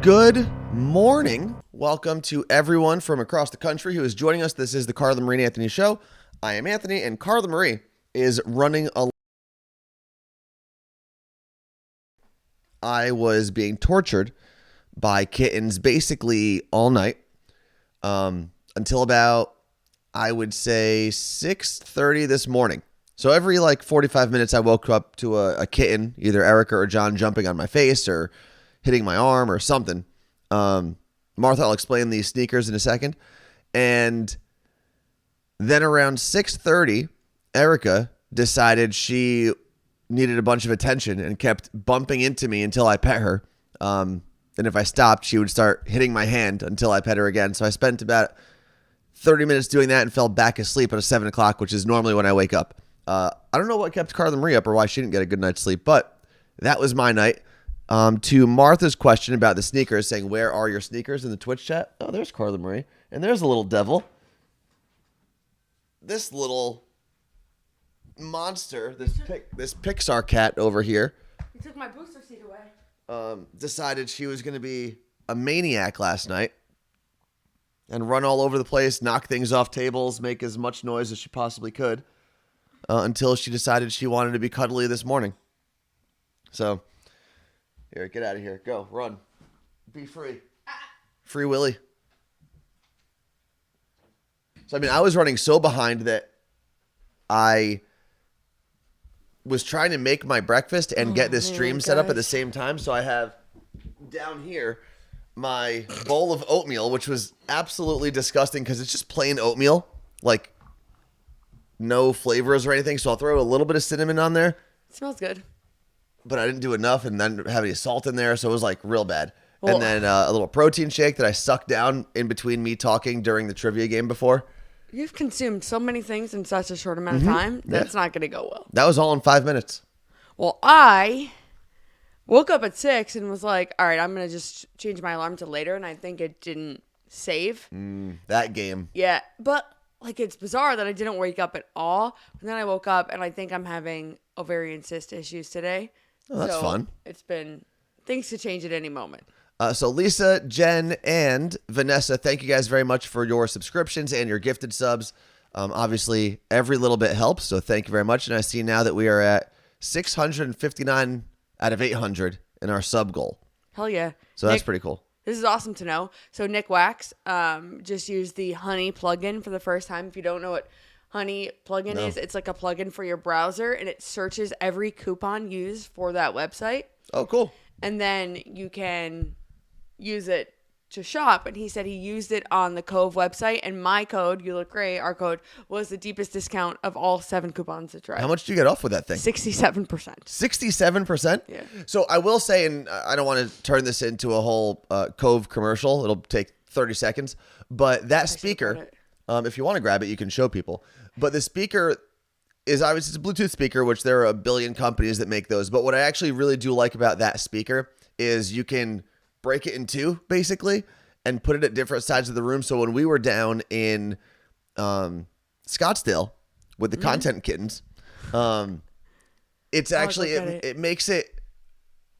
Good morning. Welcome to everyone from across the country who is joining us. This is the Carla Marie and Anthony Show. I am Anthony, and Carla Marie is running a... I was being tortured by kittens basically all night until about, I would say, 6:30 this morning. So every 45 minutes I woke up to a kitten, either Erica or John, jumping on my face or hitting my arm or something. Martha, I'll explain these sneakers in a second. And then around 6:30, Erica decided she needed a bunch of attention and kept bumping into me until I pet her. And if I stopped, she would start hitting my hand until I pet her again. So I spent about 30 minutes doing that and fell back asleep at 7 o'clock, which is normally when I wake up. I don't know what kept Carla Marie up or why she didn't get a good night's sleep, but that was my night. To Martha's question about the sneakers, saying, where are your sneakers in the Twitch chat? Oh, there's Carla Marie. And there's a little devil. This little monster, this Pixar cat over here. You took my booster seat away. Decided she was going to be a maniac last night and run all over the place, knock things off tables, make as much noise as she possibly could until she decided she wanted to be cuddly this morning. So... here, get out of here. Go, run. Be free. Free Willy. So, I was running so behind that I was trying to make my breakfast and get this stream set up at the same time. So I have down here my bowl of oatmeal, which was absolutely disgusting because it's just plain oatmeal, like no flavors or anything. So I'll throw a little bit of cinnamon on there. It smells good. But I didn't do enough and then have any salt in there, so it was real bad. And then a little protein shake that I sucked down in between me talking during the trivia game before. You've consumed so many things in such a short amount of time. That's not going to go well. That was all in 5 minutes. Well, I woke up at 6 and was like, all right, I'm going to just change my alarm to later, and I think it didn't save. That game. Yeah, but it's bizarre that I didn't wake up at all. And then I woke up, and I think I'm having ovarian cyst issues today. Oh, that's fun. It's been things to change at any moment. So Lisa, Jen, and Vanessa, thank you guys very much for your subscriptions and your gifted subs. Obviously, every little bit helps, so thank you very much. And I see now that we are at 659 out of 800 in our sub goal. Hell yeah. So that's pretty cool. This is awesome to know. So Nick Wax just used the Honey plugin for the first time. If you don't know what Honey plugin is, it's like a plugin for your browser, and it searches every coupon used for that website. Oh, cool. And then you can use it to shop. And he said he used it on the Kove website, and my code, you look great, our code, was the deepest discount of all 7 coupons to try. How much do you get off with that thing? 67%. 67%? Yeah. So I will say, and I don't want to turn this into a whole Kove commercial. It'll take 30 seconds. But that speaker, if you want to grab it, you can show people. But the speaker is obviously, it's a Bluetooth speaker, which there are a billion companies that make those. But what I actually really do like about that speaker is you can break it in two, basically, and put it at different sides of the room. So when we were down in Scottsdale with the content kittens, it's actually, it makes it,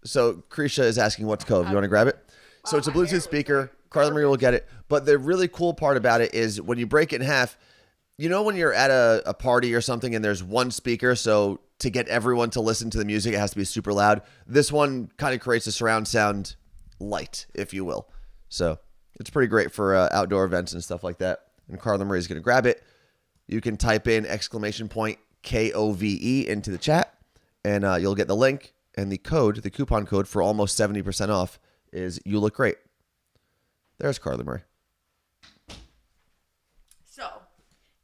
so Krisha is asking what's Kove. You want to grab it? So it's a Bluetooth speaker. Carla Marie will get it. But the really cool part about it is when you break it in half, you know when you're at a party or something and there's one speaker, so to get everyone to listen to the music, it has to be super loud. This one kind of creates a surround sound light, if you will. So it's pretty great for outdoor events and stuff like that. And Carla Marie is going to grab it. You can type in !KOVE into the chat, and you'll get the link. And the code, the coupon code for almost 70% off is You Look Great. There's Carla Marie. So,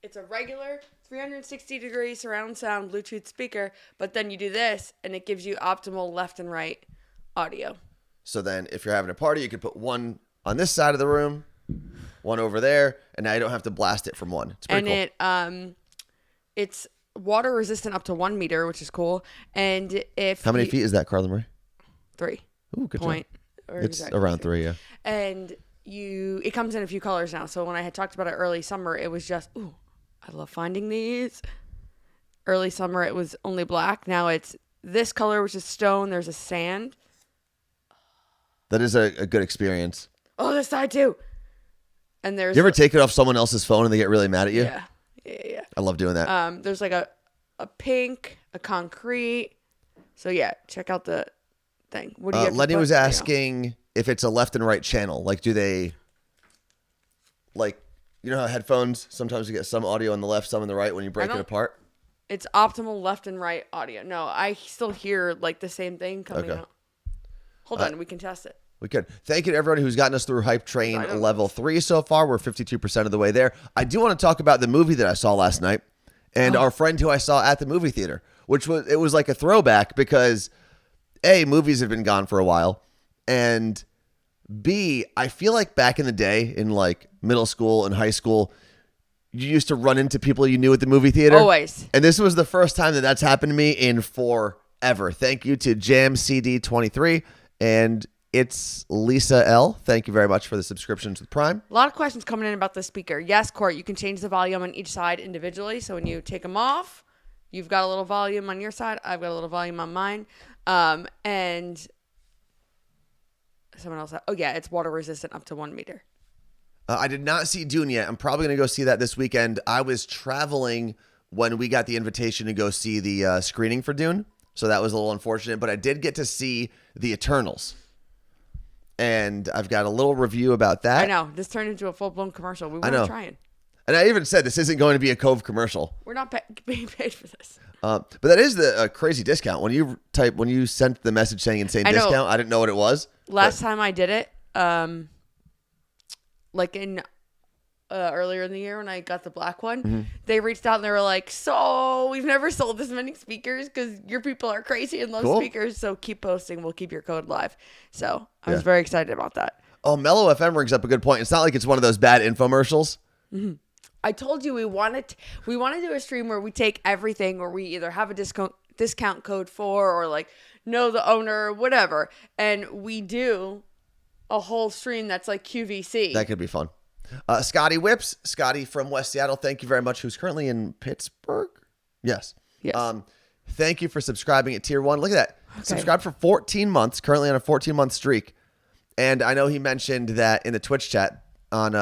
it's a regular 360-degree surround sound Bluetooth speaker, but then you do this, and it gives you optimal left and right audio. So then if you're having a party, you could put one on this side of the room, one over there, and now you don't have to blast it from one. It's pretty cool. It's water resistant up to 1 meter, which is cool. And if How many feet is that, Carla Marie? 3. Ooh, good point. job. It's exactly around 3, yeah. And it comes in a few colors now. So when I had talked about it early summer, it was just, ooh, I love finding these. Early summer, it was only black. Now it's this color, which is stone. There's a sand. That is a good experience. Oh, this side too. And there's. You ever take it off someone else's phone and they get really mad at you? Yeah. I love doing that. There's like a pink, a concrete. So yeah, check out the thing. What do you? Lenny was asking if it's a left and right channel. Like, do they? Like, you know how headphones sometimes you get some audio on the left, some on the right when you break it apart. It's optimal left and right audio. No, I still hear like the same thing coming out. Hold on, we can test it. We could. Thank you to everybody who's gotten us through Hype Train level 3 so far. We're 52% of the way there. I do want to talk about the movie that I saw last night and our friend who I saw at the movie theater, which was like a throwback because A, movies have been gone for a while, and B, I feel like back in the day in like middle school and high school, you used to run into people you knew at the movie theater. Always. And this was the first time that that's happened to me in forever. Thank you to JamCD23 and it's Lisa L. Thank you very much for the subscriptions with Prime. A lot of questions coming in about the speaker. Yes, Court, you can change the volume on each side individually. So when you take them off, you've got a little volume on your side. I've got a little volume on mine. And someone else. Oh, yeah, it's water resistant up to 1 meter. I did not see Dune yet. I'm probably going to go see that this weekend. I was traveling when we got the invitation to go see the screening for Dune. So that was a little unfortunate. But I did get to see the Eternals. And I've got a little review about that. I know. This turned into a full-blown commercial. We weren't trying. And I even said this isn't going to be a Kove commercial. We're not being paid for this. But that is the crazy discount. When you sent the message saying insane discount, I didn't know what it was. Last time I did it, like in earlier in the year when I got the black one, they reached out and they were like, "So we've never sold this many speakers because your people are crazy and love speakers. So keep posting. We'll keep your code live." So I was very excited about that. Oh, Mellow FM brings up a good point. It's not like it's one of those bad infomercials. Mm-hmm. I told you we want to do a stream where we take everything, where we either have a discount code for, or like know the owner, or whatever, and we do a whole stream that's like QVC. That could be fun. Scotty Whips, Scotty from West Seattle, thank you very much. Who's currently in Pittsburgh? Yes. Thank you for subscribing at Tier 1. Look at that. Okay. Subscribed for 14 months, currently on a 14-month streak. And I know he mentioned that in the Twitch chat on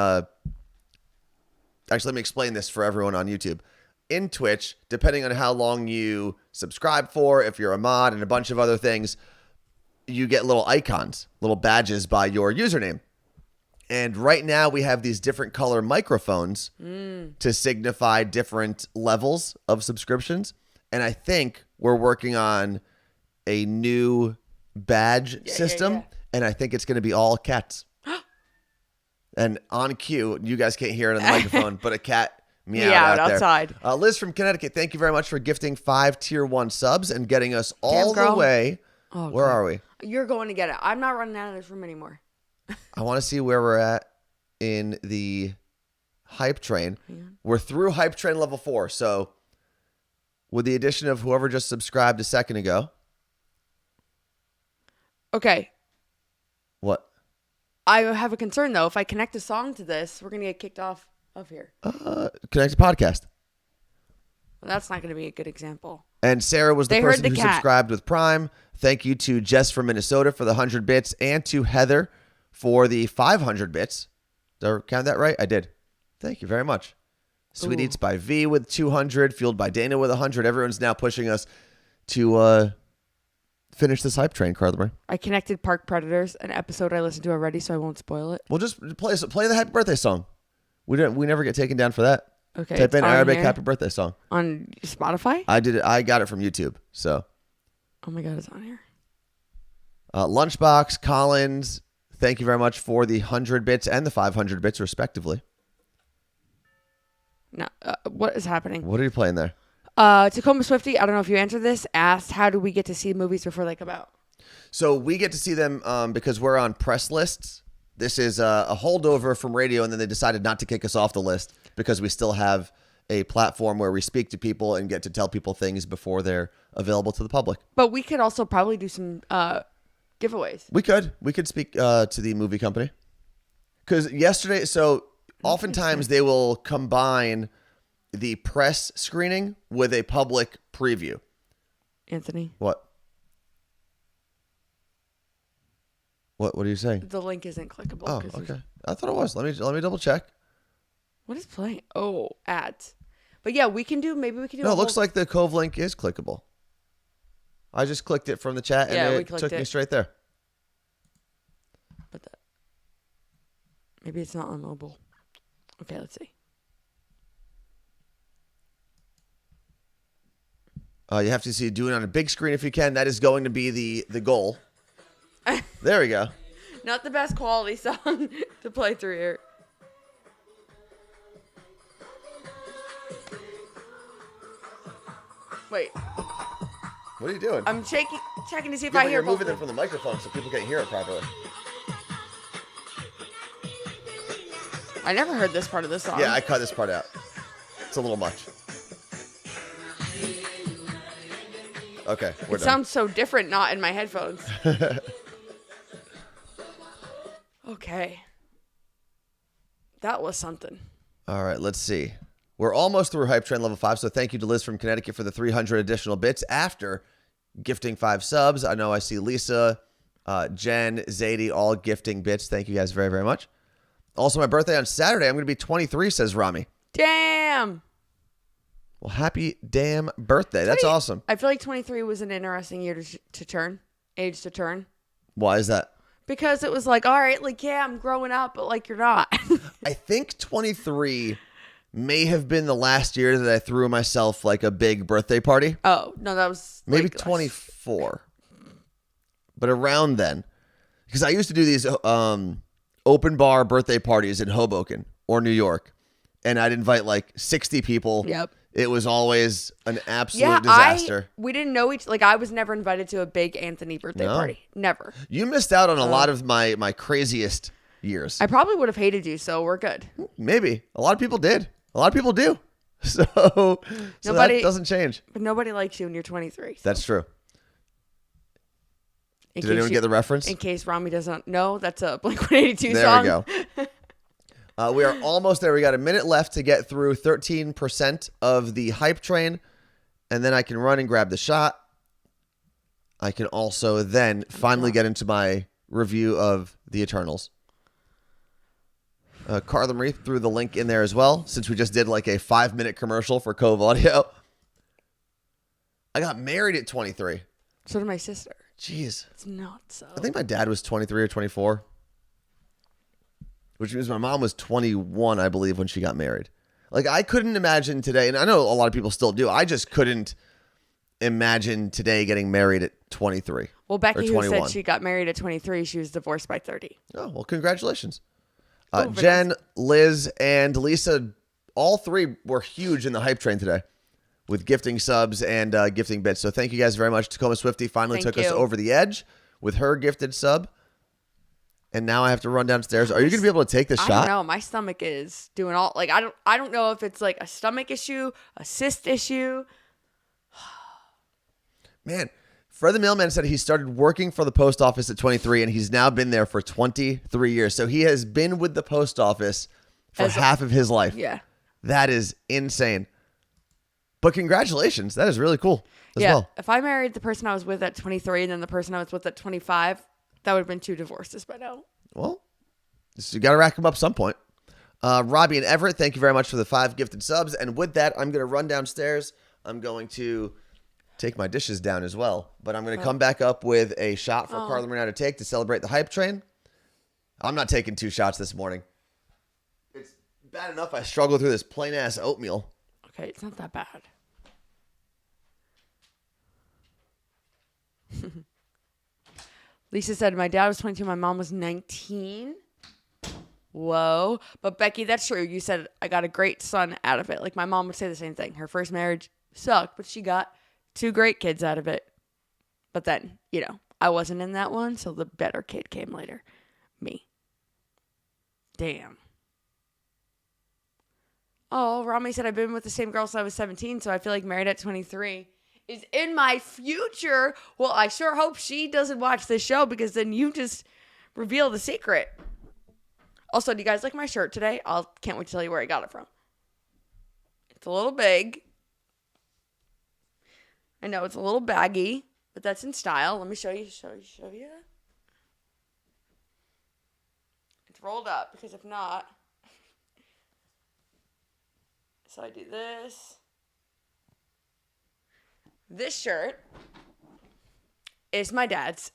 actually, let me explain this for everyone on YouTube. In Twitch, depending on how long you subscribe for, if you're a mod and a bunch of other things, you get little icons, little badges by your username. And right now we have these different color microphones to signify different levels of subscriptions. And I think we're working on a new badge system. And I think it's going to be all cats. And on cue, you guys can't hear it on the microphone, but a cat meowed out outside. Liz from Connecticut, thank you very much for gifting 5 Tier 1 subs and getting us all the way. Oh, where are we? You're going to get it. I'm not running out of this room anymore. I want to see where we're at in the Hype Train. We're through Hype Train level 4. So with the addition of whoever just subscribed a second ago. Okay. What? I have a concern, though. If I connect a song to this, we're going to get kicked off of here. Connect a podcast. Well, that's not going to be a good example. And Sarah was the person who subscribed with Prime. Thank you to Jess from Minnesota for the 100 bits and to Heather for the 500 bits. Did I count that right? I did. Thank you very much. Sweet Eats by V with 200. Fueled by Dana with 100. Everyone's now pushing us to finish this Hype Train, Carla Marie. I connected Park Predators, an episode I listened to already, so I won't spoil it. Well, just play the Happy Birthday song. We never get taken down for that. Okay. Type in Arabic Happy Birthday song. On Spotify? I did it. I got it from YouTube. So. Oh my God, it's on here. Lunchbox, Collins, thank you very much for the 100 bits and the 500 bits, respectively. Now, what is happening? What are you playing there? Tacoma Swifty, I don't know if you answered this, asked how do we get to see movies before they come out? So we get to see them because we're on press lists. This is a holdover from radio, and then they decided not to kick us off the list because we still have a platform where we speak to people and get to tell people things before they're available to the public. But we could also probably do some giveaways. We could speak to the movie company. Because yesterday, so oftentimes they will combine the press screening with a public preview. Anthony. What? What are you saying? The link isn't clickable. Oh, okay. I thought it was. Let me double check. What is playing? Oh, ads. But yeah, maybe we can do No, it looks like the Kove link is clickable. I just clicked it from the chat and it took me straight there. But maybe it's not on mobile. Okay, let's see. You have to see do it on a big screen if you can. That is going to be the goal. There we go. Not the best quality song to play through here. Wait. What are you doing? I'm checking to see if I hear You're both. moving it from the microphone so people can't hear it properly. I never heard this part of the song. Yeah, I cut this part out. It's a little much. Okay, we're done. It sounds so different not in my headphones. Okay. That was something. All right, let's see. We're almost through Hype Train level 5, so thank you to Liz from Connecticut for the 300 additional bits after gifting 5 subs. I know I see Lisa, Jen, Zadie all gifting bits. Thank you guys very, very much. Also, my birthday on Saturday. I'm going to be 23, says Rami. Damn. Well, happy damn birthday. That's awesome. I feel like 23 was an interesting year to turn. Age to turn. Why is that? Because it was like, all right, like, yeah, I'm growing up, but like, you're not. I think 23 may have been the last year that I threw myself like a big birthday party. Oh, no, that was maybe like 24. But around then. Because I used to do these open bar birthday parties in Hoboken or New York. And I'd invite like 60 people. Yep. It was always an absolute disaster. We didn't know I was never invited to a big Anthony birthday party. Never. You missed out on a lot of my craziest years. I probably would have hated you, so we're good. Maybe. A lot of people did. A lot of people do. So that doesn't change. But nobody likes you when you're 23. So. That's true. Did anyone get the reference? In case Rami doesn't know, that's a Blink-182 There song. we go. We are almost there. We got a minute left to get through 13% of the Hype Train, and then I can run and grab the shot. I can also then finally get into my review of The Eternals. Carla Marie threw the link in there as well, since we just did like a 5-minute commercial for Kove Audio. I got married at 23. So did my sister. Jeez. It's not so. I think my dad was 23 or 24. Which means my mom was 21, I believe, when she got married. Like, I couldn't imagine today, and I know a lot of people still do, I just couldn't imagine today getting married at 23. Well, Becky, who said she got married at 23, she was divorced by 30. Oh, well, congratulations. Jen, Liz, and Lisa, all three were huge in the Hype Train today with gifting subs and gifting bits. So thank you guys very much. Tacoma Swifty finally took us over the edge with her gifted sub. And now I have to run downstairs. Are you going to be able to take this shot? I don't know. My stomach is doing all like I don't know if it's like a stomach issue, a cyst issue. Man, Fred the Mailman said he started working for the post office at 23 and he's now been there for 23 years. So he has been with the post office for half of his life. Yeah. That is insane. But congratulations. That is really cool as well. If I married the person I was with at 23 and then the person I was with at 25, that would have been 2 divorces by now. Well, you got to rack them up some point. Robbie and Everett, thank you very much for the 5 gifted subs. And with that, I'm going to run downstairs. I'm going to take my dishes down as well. But I'm going to come back up with a shot for Carla Marie to take to celebrate the Hype Train. I'm not taking 2 shots this morning. It's bad enough I struggle through this plain-ass oatmeal. Okay, it's not that bad. Lisa said, my dad was 22, my mom was 19. Whoa. But Becky, that's true. You said, I got a great son out of it. Like my mom would say the same thing. Her first marriage sucked, but she got 2 great kids out of it. But then, I wasn't in that one, so the better kid came later. Me. Damn. Oh, Rami said, I've been with the same girl since I was 17, so I feel like married at 23 is in my future. Well, I sure hope she doesn't watch this show because then you just reveal the secret. Also, do you guys like my shirt today? Can't wait to tell you where I got it from. It's a little big. I know it's a little baggy, but that's in style. Let me show you. it's rolled up because if not, so I do this. This shirt is my dad's.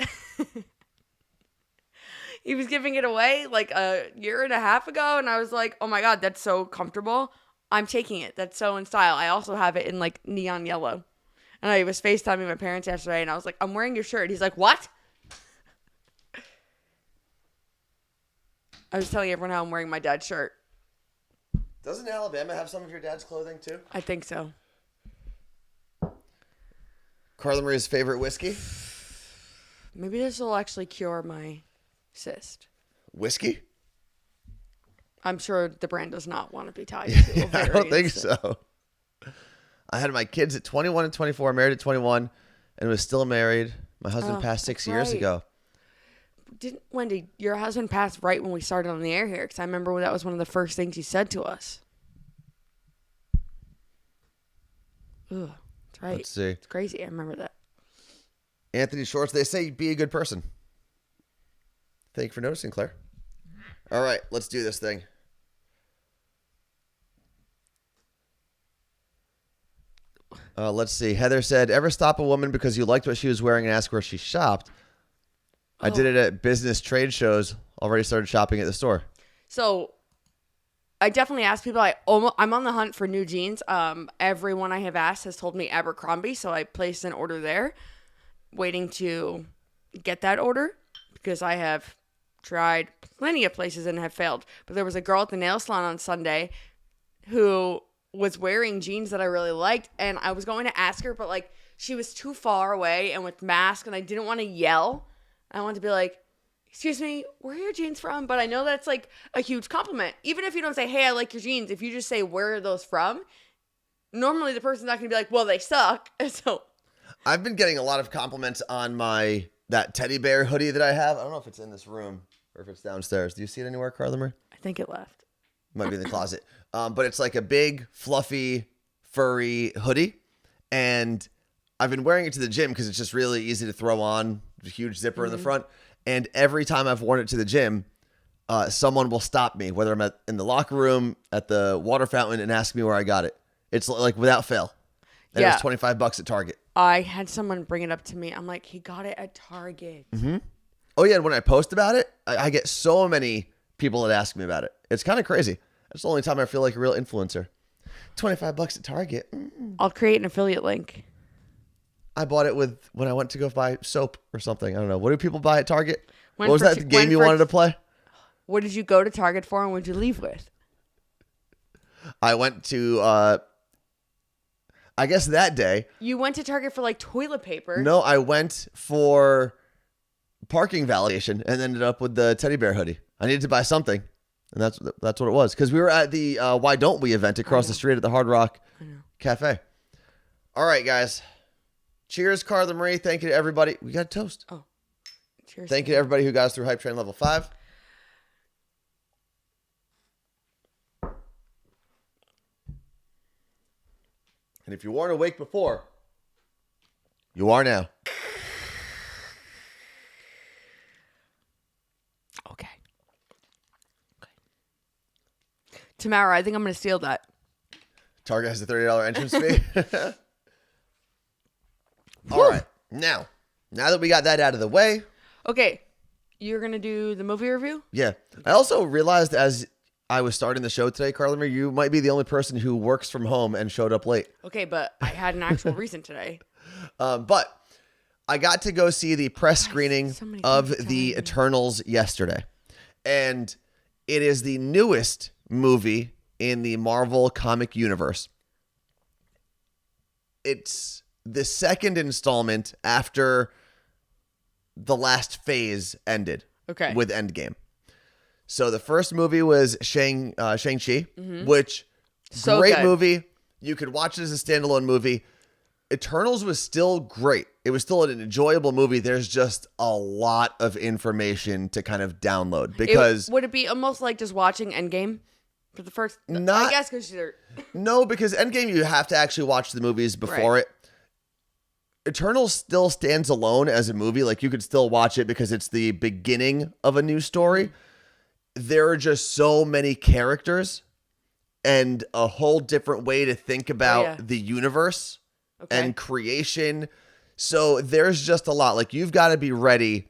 He was giving it away like a year and a half ago, and I was like, oh my God, that's so comfortable. I'm taking it. That's so in style. I also have it in like neon yellow. And I was FaceTiming my parents yesterday, and I was like, I'm wearing your shirt. He's like, what? I was telling everyone how I'm wearing my dad's shirt. Doesn't Alabama have some of your dad's clothing too? I think so. Carla Marie's favorite whiskey? Maybe this will actually cure my cyst. Whiskey? I'm sure the brand does not want to be tied to I don't think so. I had my kids at 21 and 24, married at 21, and was still married. My husband passed 6 years ago. Didn't Wendy, your husband passed right when we started on the air here? Because I remember that was one of the first things he said to us. Ugh, that's right. Let's see. It's crazy. I remember that. Anthony Shorts, they say be a good person. Thank you for noticing, Claire. All right, let's do this thing. Let's see. Heather said, ever stop a woman because you liked what she was wearing and ask where she shopped? I did it at business trade shows. Already started shopping at the store. So I definitely asked people. I'm on the hunt for new jeans. Everyone I have asked has told me Abercrombie, so I placed an order there, waiting to get that order because I have tried plenty of places and have failed. But there was a girl at the nail salon on Sunday who was wearing jeans that I really liked, and I was going to ask her, but like she was too far away and with mask, and I didn't want to yell. I wanted to be like, excuse me, where are your jeans from? But I know that's like a huge compliment. Even if you don't say, hey, I like your jeans, if you just say, where are those from? Normally the person's not going to be like, well, they suck. So I've been getting a lot of compliments on that teddy bear hoodie that I have. I don't know if it's in this room or if it's downstairs. Do you see it anywhere, Carla Marie? I think it left. Might be in the closet. But it's like a big, fluffy, furry hoodie. And I've been wearing it to the gym because it's just really easy to throw on. A huge zipper in the front. And every time I've worn it to the gym, someone will stop me, whether I'm in the locker room, at the water fountain, and ask me where I got it. It's like without fail. And it was $25 at Target. I had someone bring it up to me. I'm like, he got it at Target. Mm-hmm. Oh, yeah. And when I post about it, I get so many people that ask me about it. It's kind of crazy. That's the only time I feel like a real influencer. $25 at Target. Mm-mm. I'll create an affiliate link. I bought it when I went to go buy soap or something. I don't know. What do people buy at Target? What was that game you wanted to play? What did you go to Target for, and what did you leave with? I went to, I guess that day. You went to Target for like toilet paper. No, I went for parking validation and ended up with the teddy bear hoodie. I needed to buy something, and that's what it was. Because we were at the Why Don't We event across the street at the Hard Rock Cafe. All right, guys. Cheers, Carla Marie. Thank you to everybody. We got a toast. Oh, cheers. Thank you to everybody who got us through Hype Train Level 5. And if you weren't awake before, you are now. Okay. Tamara, I think I'm going to steal that. Target has a $30 entrance fee. All right. Now that we got that out of the way. Okay. You're going to do the movie review? Yeah. I also realized as I was starting the show today, Carla Marie, you might be the only person who works from home and showed up late. Okay, but I had an actual reason today. But I got to go see the press screening of the Eternals yesterday. And it is the newest movie in the Marvel comic universe. It's the second installment after the last phase ended. Okay. With Endgame. So the first movie was Shang-Chi, which great movie. You could watch it as a standalone movie. Eternals was still great. It was still an enjoyable movie. There's just a lot of information to kind of download because would it be almost like just watching Endgame for the first? I guess because you're no, because Endgame you have to actually watch the movies before it. Eternals still stands alone as a movie. Like you could still watch it because it's the beginning of a new story. there are just so many characters and a whole different way to think about the universe and creation. So there's just a lot. Like, you've got to be ready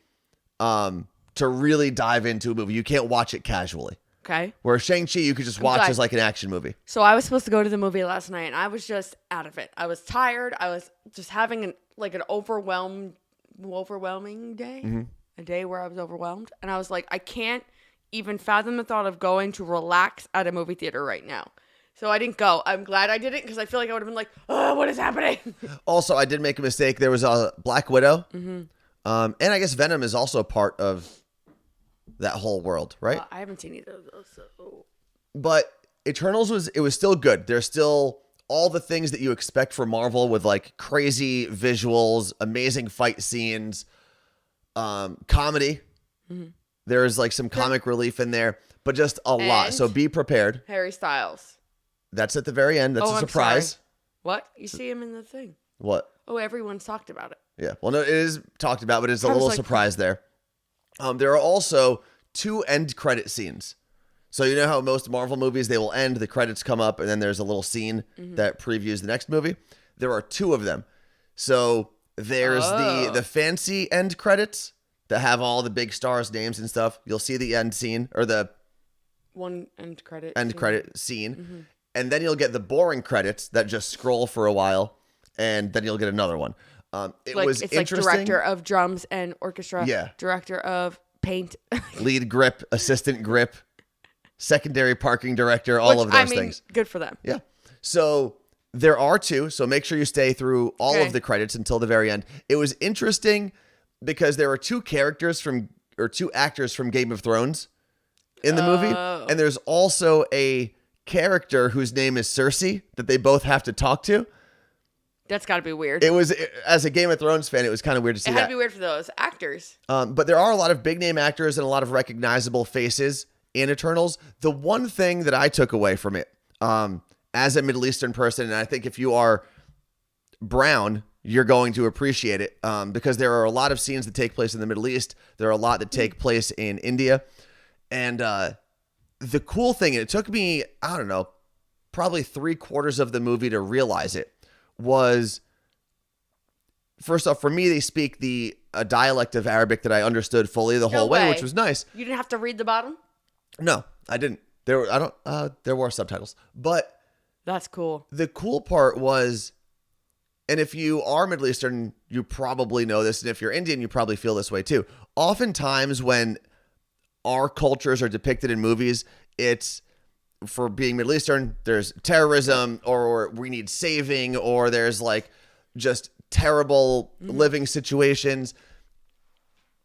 to really dive into a movie. You can't watch it casually. Okay. Where Shang-Chi, you could just watch as like an action movie. So I was supposed to go to the movie last night, and I was just out of it. I was tired. I was just having an overwhelming day. Mm-hmm. A day where I was overwhelmed. And I was like, I can't even fathom the thought of going to relax at a movie theater right now. So I didn't go. I'm glad I didn't, because I feel like I would have been like, oh, what is happening? Also, I did make a mistake. There was a Black Widow. Mm-hmm. And I guess Venom is also part of that whole world, right? I haven't seen either of those. So. But Eternals was still good. There's still all the things that you expect from Marvel, with like crazy visuals, amazing fight scenes, comedy. Mm-hmm. There's like some comic relief in there, but just a lot. So be prepared. Harry Styles. That's at the very end. That's a surprise. Sorry. What? You see him in the thing. What? Oh, everyone's talked about it. Yeah. Well, no, it is talked about, but it's a little surprise there. There are also 2 end credit scenes. So you know how most Marvel movies, they will end, the credits come up, and then there's a little scene that previews the next movie. There are 2 of them. So there's the fancy end credits that have all the big stars' names and stuff. You'll see the end scene, or the one end credit scene. Mm-hmm. And then you'll get the boring credits that just scroll for a while, and then you'll get another one. It's interesting. Like director of drums and orchestra. Yeah. Director of paint. Lead grip, assistant grip, secondary parking director, all of those things. Good for them. Yeah. So there are 2. So make sure you stay through all of the credits until the very end. It was interesting because there are 2 actors from Game of Thrones in the movie. And there's also a character whose name is Cersei that they both have to talk to. That's got to be weird. As a Game of Thrones fan, it was kind of weird to see that. It had to be weird for those actors. But there are a lot of big name actors and a lot of recognizable faces in Eternals. The one thing that I took away from it, as a Middle Eastern person, and I think if you are brown, you're going to appreciate it, because there are a lot of scenes that take place in the Middle East. There are a lot that take place in India. And the cool thing, and it took me, I don't know, probably 3/4 of the movie to realize it, was, first off, for me, they speak a dialect of Arabic that I understood fully the whole way, which was nice. You didn't have to read the bottom? No, I didn't. There were subtitles, but that's cool. The cool part was, and if you are Middle Eastern, you probably know this, and if you're Indian, you probably feel this way too. Oftentimes when our cultures are depicted in movies, it's, for being Middle Eastern, there's terrorism, or we need saving, or there's like just terrible living situations.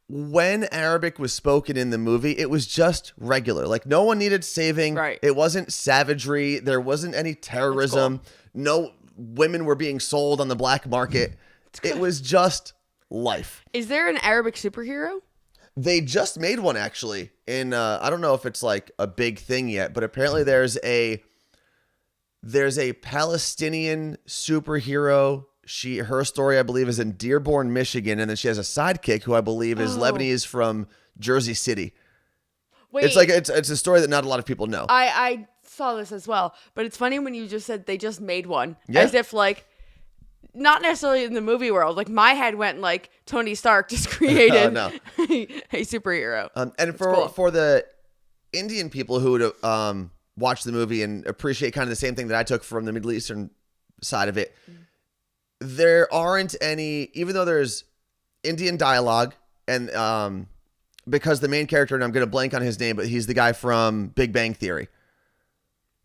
When Arabic was spoken in the movie, it was just regular. Like, no one needed saving. Right. It wasn't savagery. There wasn't any terrorism. Cool. No women were being sold on the black market. It was just life. Is there an Arabic superhero? They just made one, actually. In I don't know if it's like a big thing yet, but apparently there's a Palestinian superhero. Her story, I believe, is in Dearborn, Michigan, and then she has a sidekick who I believe is Lebanese from Jersey City. Wait, it's a story that not a lot of people know. I saw this as well, but it's funny when you just said they just made one, as if like, not necessarily in the movie world. Like, my head went like Tony Stark just created a superhero. And for the Indian people who would watch the movie and appreciate kind of the same thing that I took from the Middle Eastern side of it, there aren't any, even though there's Indian dialogue, and because the main character, and I'm going to blank on his name, but he's the guy from Big Bang Theory.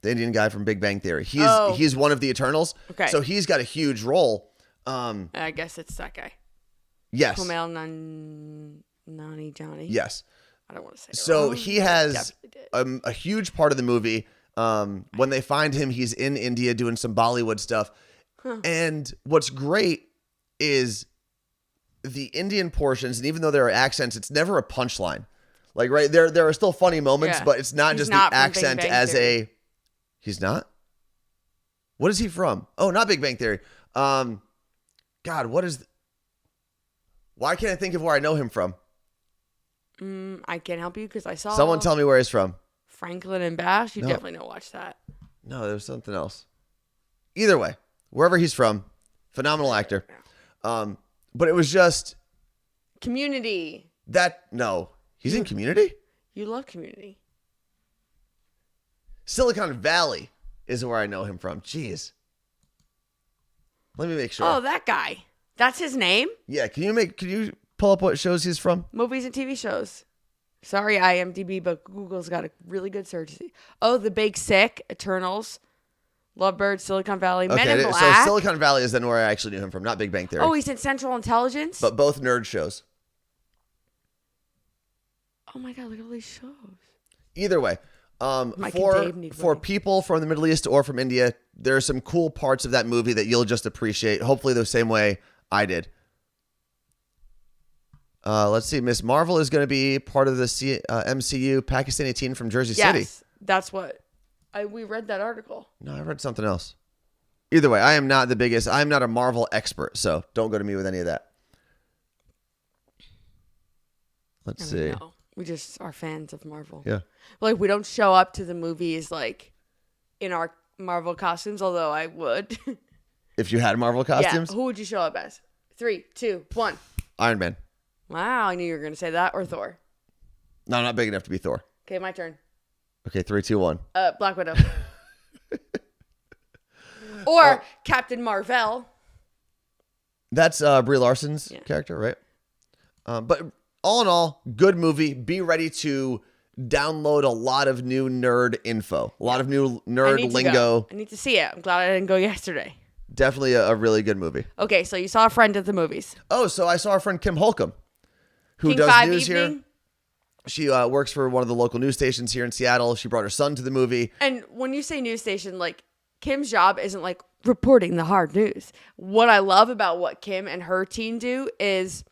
The Indian guy from Big Bang Theory. He's one of the Eternals. Okay. So he's got a huge role. I guess it's that guy. Yes. Kumail Nani Johnny. Yes. I don't want to say it so wrong. He has a huge part of the movie. When they find him, he's in India doing some Bollywood stuff. Huh. And what's great is the Indian portions, and even though there are accents, it's never a punchline. Like, right, there are still funny moments, but it's not just the accent as a... He's not? What is he from? Oh, not Big Bang Theory. God, what is... Why can't I think of where I know him from? I can't help you because I saw. Someone tell me where he's from. Franklin and Bash. You No. definitely don't watch that. No, there was something else. Either way, wherever he's from, phenomenal actor. But it was just Community. no, he's in Community. You love Community. Silicon Valley is where I know him from. Jeez. Let me make sure. Oh, that guy. That's his name? Yeah, can you pull up what shows he's from? Movies and TV shows. Sorry, IMDb, but Google's got a really good search. Oh, The Big Sick, Eternals, Lovebird, Silicon Valley, Men in Black. So Silicon Valley is then where I actually knew him from, not Big Bang Theory. Oh, he's in Central Intelligence? But both nerd shows. Oh my God, look at all these shows. Either way, for people from the Middle East or from India, there are some cool parts of that movie that you'll just appreciate, hopefully the same way I did. Let's see. Miss Marvel is going to be part of the MCU, Pakistani teen from Jersey City. Yes, that's what we read that article. No, I read something else. Either way, I'm not a Marvel expert, so don't go to me with any of that. Let's see. No, we just are fans of Marvel. Yeah. Like, we don't show up to the movies, like, in our Marvel costumes, although I would. If you had Marvel costumes? Yeah, who would you show up as? 3, 2, 1. Iron Man. Wow, I knew you were going to say that. Or Thor. No, I'm not big enough to be Thor. Okay, my turn. Okay, 3, 2, 1. Black Widow. Or Captain Marvel. That's Brie Larson's character, right? But all in all, good movie. Be ready to download a lot of new nerd info, a lot of new nerd lingo. I need to see it. I'm glad I didn't go yesterday. Definitely a really good movie. Okay, so you saw a friend at the movies. Oh, so I saw our friend Kim Holcomb, who King does 5 news evening. here. She works for one of the local news stations here in Seattle. She brought her son to the movie. And when you say news station, like, Kim's job isn't like reporting the hard news. What I love about what Kim and her team do is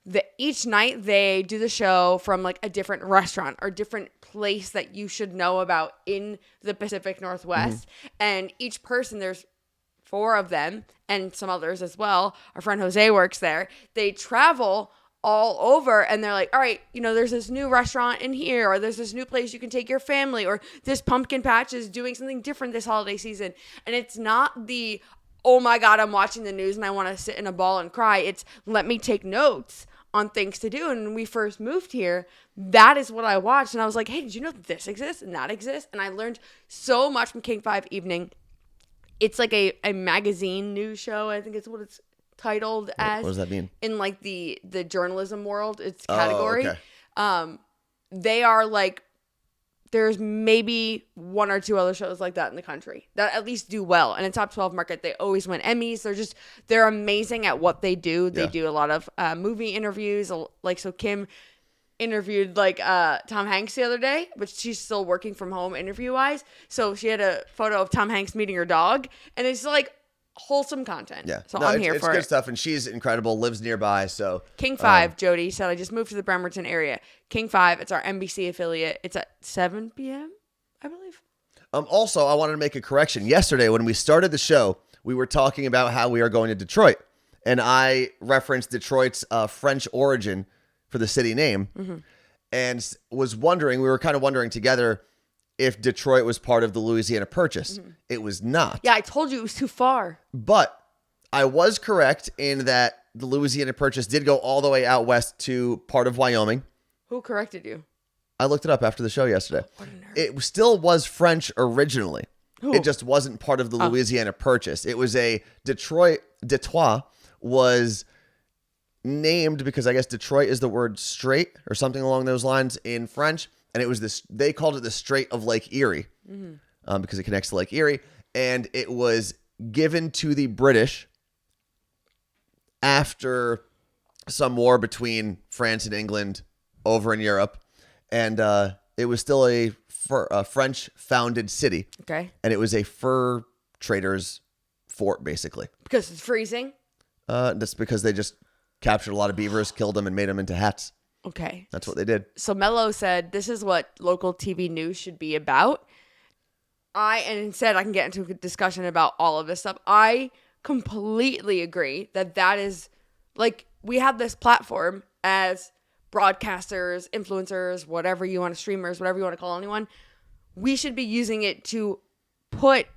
that each night they do the show from like a different restaurant or different place that you should know about in the Pacific Northwest. Mm-hmm. And each person, there's 4 of them and some others as well. Our friend Jose works there. They travel all over and they're like, all right, you know, there's this new restaurant in here, or there's this new place you can take your family, or this pumpkin patch is doing something different this holiday season. And it's not the, oh my God, I'm watching the news and I want to sit in a ball and cry. It's let me take notes on things to do. And when we first moved here, that is what I watched. And I was like, hey, did you know this exists and that exists? And I learned so much from King 5 Evening. It's like a magazine news show. I think it's what it's titled as. What does that mean? In like the journalism world, it's category. Oh, okay. They are like, there's maybe 1 or 2 other shows like that in the country that at least do well. And in top 12 market, they always win Emmys. They're amazing at what they do. They do a lot of movie interviews. Like, so Kim interviewed like Tom Hanks the other day, but she's still working from home interview wise. So she had a photo of Tom Hanks meeting her dog, and it's like wholesome content. Yeah. So I'm here for it. It's good stuff, and she's incredible, lives nearby. So King 5, Jody said, I just moved to the Bremerton area. King 5, it's our NBC affiliate. It's at 7 p.m., I believe. Also, I wanted to make a correction. Yesterday, when we started the show, we were talking about how we are going to Detroit, and I referenced Detroit's French origin for the city name, and was wondering, we were kind of wondering together if Detroit was part of the Louisiana Purchase. Mm-hmm. It was not. Yeah, I told you it was too far. But I was correct in that the Louisiana Purchase did go all the way out west to part of Wyoming. Who corrected you? I looked it up after the show yesterday. What a nerd. It still was French originally. Who? It just wasn't part of the Louisiana Purchase. It was Detroit was named because I guess Detroit is the word strait or something along those lines in French. And it was this, they called it the Strait of Lake Erie because it connects to Lake Erie. And it was given to the British after some war between France and England over in Europe. And it was still a French founded city. Okay. And it was a fur trader's fort, basically. Because it's freezing? That's because they just captured a lot of beavers, killed them, and made them into hats. Okay. That's what they did. So Mello said, this is what local TV news should be about. And instead I can get into a discussion about all of this stuff. I completely agree that is, like, we have this platform as broadcasters, influencers, whatever you want to, streamers, whatever you want to call anyone, we should be using it to put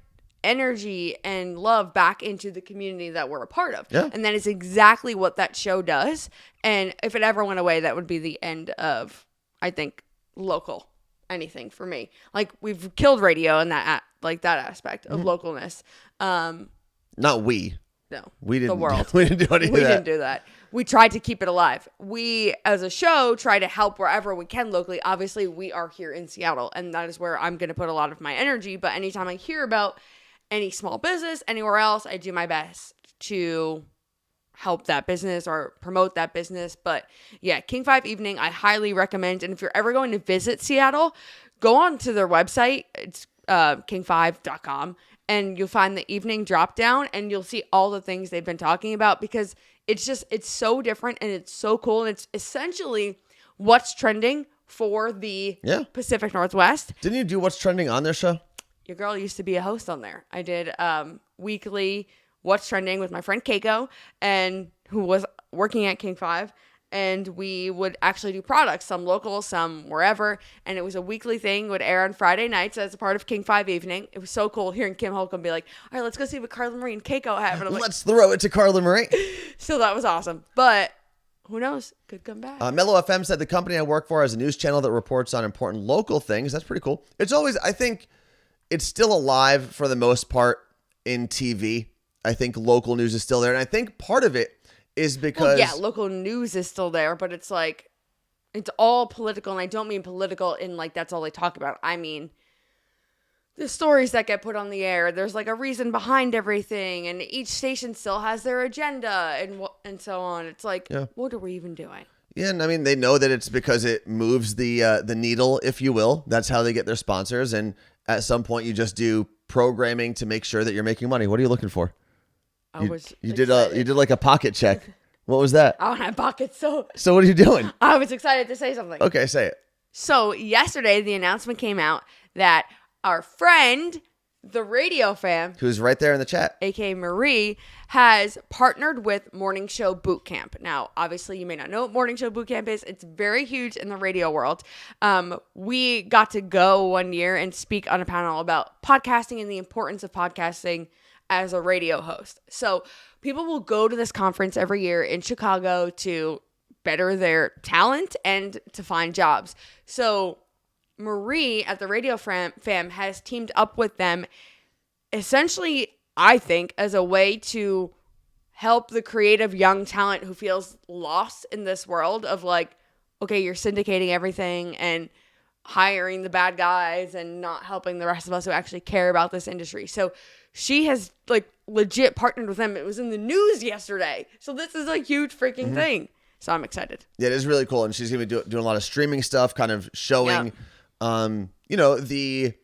energy and love back into the community that we're a part of. Yeah. And that is exactly what that show does. And if it ever went away, that would be the end of, I think, local anything for me. Like, we've killed radio in that aspect of localness. Not we. No, we didn't. The world. We didn't do any of that. We didn't do that. We tried to keep it alive. We, as a show, try to help wherever we can locally. Obviously, we are here in Seattle, and that is where I'm going to put a lot of my energy. But anytime I hear about any small business anywhere else, I do my best to help that business or promote that business. But yeah, King 5 Evening, I highly recommend. And if you're ever going to visit Seattle, go on to their website. It's king5.com. And you'll find the evening drop down and you'll see all the things they've been talking about, because it's so different and it's so cool. And it's essentially what's trending for the Pacific Northwest. Didn't you do what's trending on their show? Your girl used to be a host on there. I did weekly what's trending with my friend Keiko, and who was working at King 5. And we would actually do products, some local, some wherever. And it was a weekly thing, would air on Friday nights as a part of King 5 Evening. It was so cool hearing Kim Holcomb be like, all right, let's go see what Carla Marie and Keiko have. And I'm like, let's throw it to Carla Marie. So that was awesome. But who knows? Could come back. Mellow FM said the company I work for has a news channel that reports on important local things. That's pretty cool. It's always, I think it's still alive for the most part in TV. I think local news is still there. And I think part of it is because... Well, yeah, local news is still there, but it's like, it's all political. And I don't mean political in like, that's all they talk about. I mean, the stories that get put on the air, there's like a reason behind everything. And each station still has their agenda and so on. It's like, what are we even doing? Yeah, and I mean, they know that it's because it moves the needle, if you will. That's how they get their sponsors. And at some point, you just do programming to make sure that you're making money. What are you looking for? You did like a pocket check. What was that? I don't have pockets, so what are you doing? I was excited to say something. Okay, say it. So yesterday, the announcement came out that our friend, the radio fam, who's right there in the chat, aka Marie, has partnered with Morning Show Boot Camp. Now, obviously, you may not know what Morning Show Boot Camp is. It's very huge in the radio world. We got to go one year and speak on a panel about podcasting and the importance of podcasting as a radio host. So people will go to this conference every year in Chicago to better their talent and to find jobs. So Marie at the Radio Fam has teamed up with them, essentially, I think, as a way to help the creative young talent who feels lost in this world of like, okay, you're syndicating everything and hiring the bad guys and not helping the rest of us who actually care about this industry. So she has like legit partnered with them. It was in the news yesterday. So this is a huge freaking thing. So I'm excited. Yeah, it is really cool. And she's going to be doing a lot of streaming stuff, kind of showing, the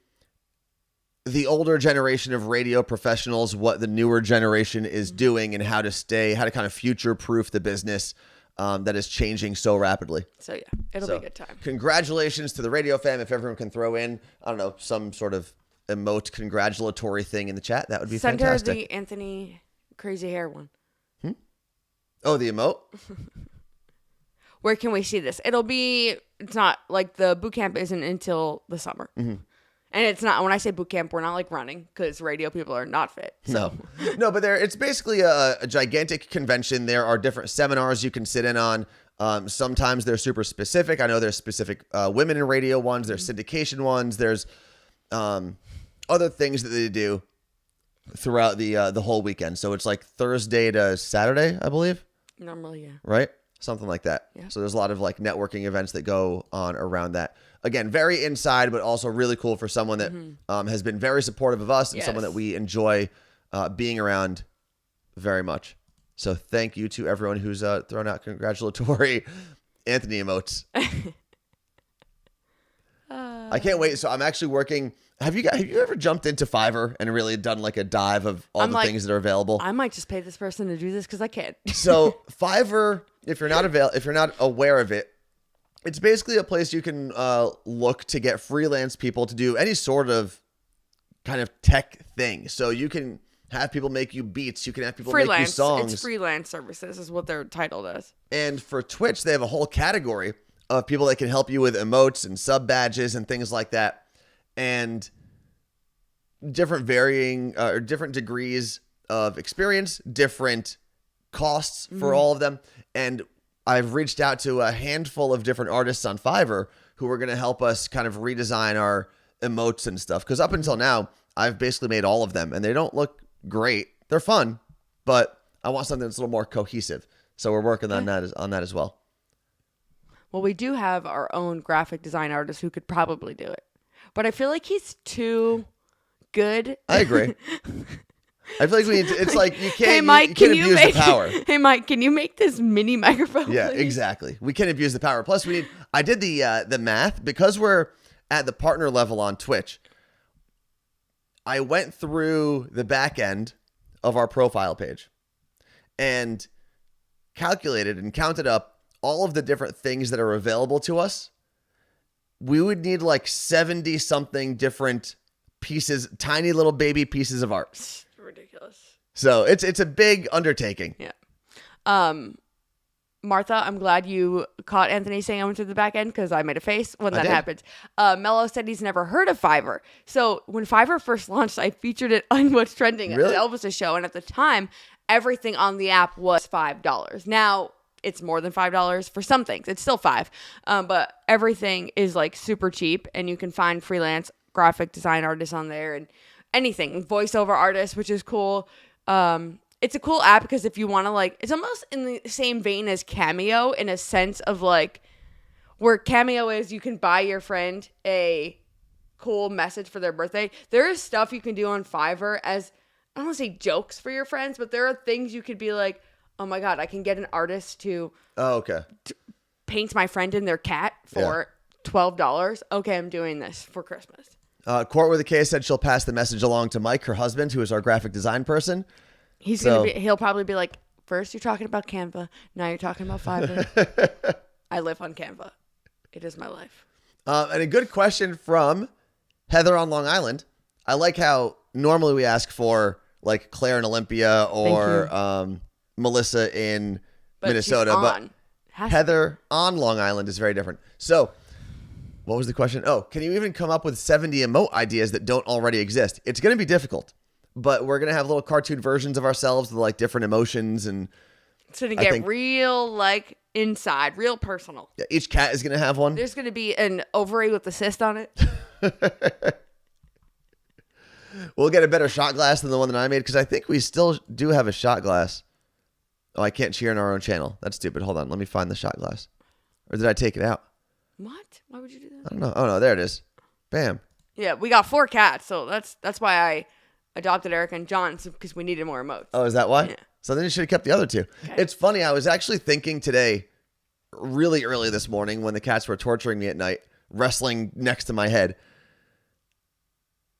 older generation of radio professionals, what the newer generation is doing and how to kind of future-proof the business that is changing so rapidly. So yeah, it'll be a good time. Congratulations to the Radio Fam. If everyone can throw in, I don't know, some sort of emote congratulatory thing in the chat, that would be fantastic. Send her the Anthony crazy hair one. Oh, the emote? Where can we see this? It's not like the boot camp isn't until the summer. Mm-hmm. And it's not, when I say boot camp, we're not like running because radio people are not fit. So. No, but it's basically a gigantic convention. There are different seminars you can sit in on. Sometimes they're super specific. I know there's specific women in radio ones. There's syndication ones. There's other things that they do throughout the whole weekend. So it's like Thursday to Saturday, I believe. Normally, yeah. Right? Something like that. Yeah. So there's a lot of like networking events that go on around that. Again, very inside, but also really cool for someone that has been very supportive of us and someone that we enjoy being around very much. So thank you to everyone who's thrown out congratulatory Anthony emotes. I can't wait. So I'm actually working. Have you ever jumped into Fiverr and really done like a dive of all the things that are available? I might just pay this person to do this because I can. So Fiverr, if you're not aware of it, it's basically a place you can look to get freelance people to do any sort of kind of tech thing. So you can have people make you beats. You can have people make you Freelance. songs. It's freelance services is what they're titled as. And for Twitch, they have a whole category of people that can help you with emotes and sub badges and things like that. And different different degrees of experience, different costs for all of them. And I've reached out to a handful of different artists on Fiverr who are going to help us kind of redesign our emotes and stuff. Because up until now, I've basically made all of them and they don't look great. They're fun, but I want something that's a little more cohesive. So we're working on that as well. Well, we do have our own graphic design artist who could probably do it. But I feel like he's too good. I agree. I feel like it's like you can't, hey, Mike, you can't abuse the power. Hey, Mike, can you make this mini microphone? Yeah, please? exactly. We can't abuse the power. Plus, I did the math because we're at the partner level on Twitch. I went through the back end of our profile page and calculated and counted up all of the different things that are available to us. We would need like 70 something different pieces, tiny little baby pieces of art. Ridiculous. So it's a big undertaking. Yeah. Martha, I'm glad you caught Anthony saying I went to the back end because I made a face when that happened. Mello said he's never heard of Fiverr. So when Fiverr first launched, I featured it on What's Trending at Elvis' show. And at the time, everything on the app was $5. Now it's more than $5 for some things. It's still $5. But everything is like super cheap and you can find freelance graphic design artists on there and anything, voiceover artists, which is cool. It's a cool app because if you want to like, it's almost in the same vein as Cameo in a sense of like where Cameo is you can buy your friend a cool message for their birthday. There is stuff you can do on Fiverr as, I don't want to say jokes for your friends, but there are things you could be like, oh my God, I can get an artist to paint my friend and their cat for $12. Okay, I'm doing this for Christmas. Court with a K said she'll pass the message along to Mike, her husband, who is our graphic design person. He'll probably be like, first you're talking about Canva, now you're talking about Fiverr. I live on Canva. It is my life. And a good question from Heather on Long Island. I like how normally we ask for like Claire in Olympia or Melissa in Minnesota, but Heather on Long Island is very different. So what was the question? Oh, can you even come up with 70 emote ideas that don't already exist? It's going to be difficult, but we're going to have little cartoon versions of ourselves with like different emotions. And it's going to get real like inside, real personal. Yeah, each cat is going to have one. There's going to be an ovary with a cyst on it. We'll get a better shot glass than the one that I made because I think we still do have a shot glass. Oh, I can't cheer on our own channel. That's stupid. Hold on. Let me find the shot glass. Or did I take it out? What? Why would you do that? I don't know. Oh, no. There it is. Bam. Yeah, we got 4 cats, so that's why I adopted Erica and John, because we needed more emotes. Oh, is that why? Yeah. So then you should have kept the other 2. Okay. It's funny. I was actually thinking today, really early this morning, when the cats were torturing me at night, wrestling next to my head.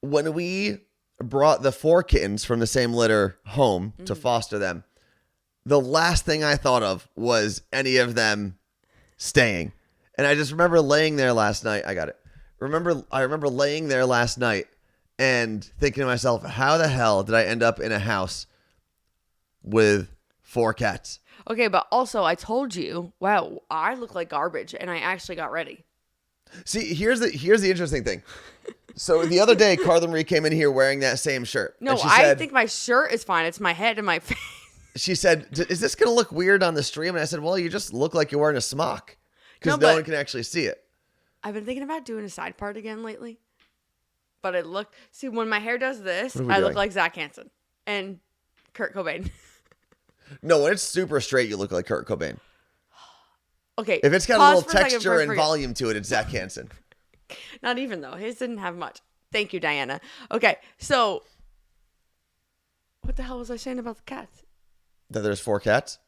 When we brought the 4 kittens from the same litter home to foster them, the last thing I thought of was any of them staying. And I just remember laying there last night. I got it. I remember laying there last night and thinking to myself, how the hell did I end up in a house with 4 cats? Okay, but also I told you, wow, I look like garbage, and I actually got ready. See, here's the interesting thing. So the other day, Carla Marie came in here wearing that same shirt. No, I think my shirt is fine. It's my head and my face. She said, is this going to look weird on the stream? And I said, well, you just look like you're wearing a smock because no one can actually see it. I've been thinking about doing a side part again lately. But see, when my hair does this, I look like Zach Hansen and Kurt Cobain. No, when it's super straight, you look like Kurt Cobain. Okay. If it's got a little texture and volume to it, it's Zach Hansen. Not even, though. His didn't have much. Thank you, Diana. Okay, so what the hell was I saying about the cats? That there's 4 cats?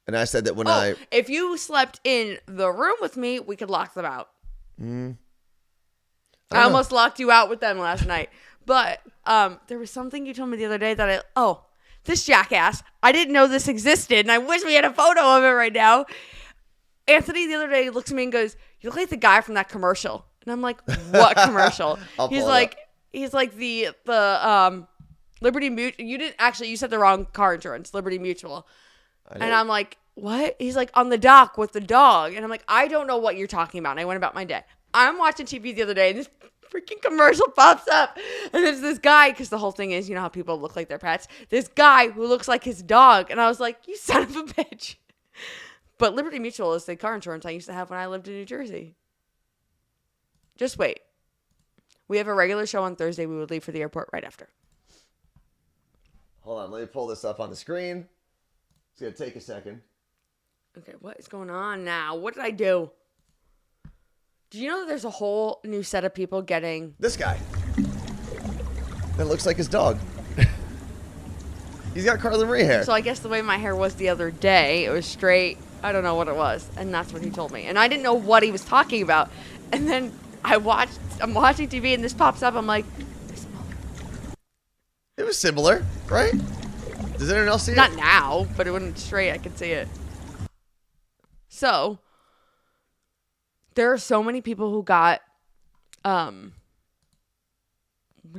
And I said that when if you slept in the room with me, we could lock them out. I almost locked you out with them last night. But there was something you told me the other day that this jackass, I didn't know this existed, and I wish we had a photo of it right now. Anthony the other day looks at me and goes, you look like the guy from that commercial. And I'm like, what commercial? He's like the Liberty Mutual. You didn't actually. You said the wrong car insurance. Liberty Mutual. And I'm like, what? He's like, on the dock with the dog. And I'm like, I don't know what you're talking about. And I went about my day. I'm watching TV the other day, and this freaking commercial pops up. And there's this guy, because the whole thing is, you know how people look like their pets? This guy who looks like his dog. And I was like, you son of a bitch. But Liberty Mutual is the car insurance I used to have when I lived in New Jersey. Just wait. We have a regular show on Thursday. We would leave for the airport right after. Hold on. Let me pull this up on the screen. It's going to take a second. Okay, what is going on now? What did I do? Do you know that there's a whole new set of people getting... This guy. That looks like his dog. He's got Carla Marie hair. So I guess the way my hair was the other day, it was straight. I don't know what it was. And that's what he told me. And I didn't know what he was talking about. And then I'm watching TV and this pops up. I'm like, this motherfucker. It was similar, right? Does anyone else see it? Not now, but it wasn't straight. I could see it. So, there are so many people who got, what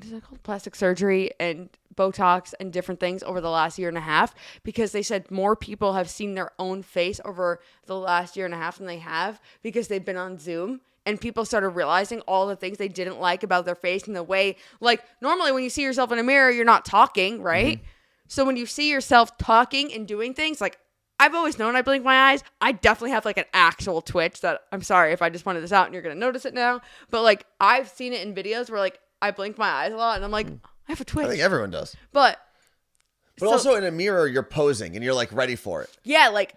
is that called? Plastic surgery and Botox and different things over the last year and a half, because they said more people have seen their own face over the last year and a half than they have because they've been on Zoom. And people started realizing all the things they didn't like about their face and the way, like, normally when you see yourself in a mirror, you're not talking, right? Mm-hmm. So when you see yourself talking and doing things, like, I've always known I blink my eyes. I definitely have, like, an actual twitch that, I'm sorry if I just pointed this out and you're going to notice it now. But, like, I've seen it in videos where, like, I blink my eyes a lot and I'm like, I have a twitch. I think everyone does. But so, also in a mirror, you're posing and you're, like, ready for it. Yeah, like,